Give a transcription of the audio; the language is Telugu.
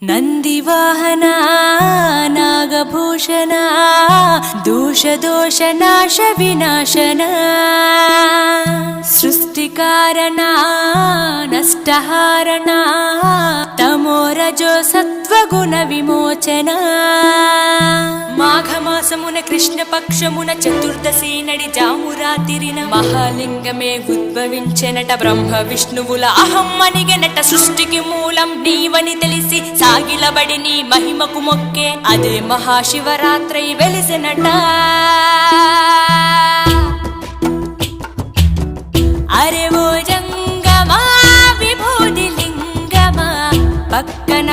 ನಂದಿವಾಹನ ನಾಗಭೂಷಣ ದೋಷ ದೋಷ ನಾಶ ವಿನಾಶನ ಸೃಷ್ಟಿಕಾರಣ ನಷ್ಟಹಾರಣ తమోరజో సత్వగుణ విమోచన మాఘమాసమున కృష్ణపక్షమున చతుర్దశి నడి జామురాతిరిన మహాలింగమే ఉద్భవించెనట బ్రహ్మ విష్ణువుల అహం అనిగెనట సృష్టికి మూలం నీవని తెలిసి సాగిలబడి నీ మహిమకు మొక్కే అదే మహాశివరాత్రి వెలిసెనట అరే ఓ జంగమా విభూది లింగమా పక్కన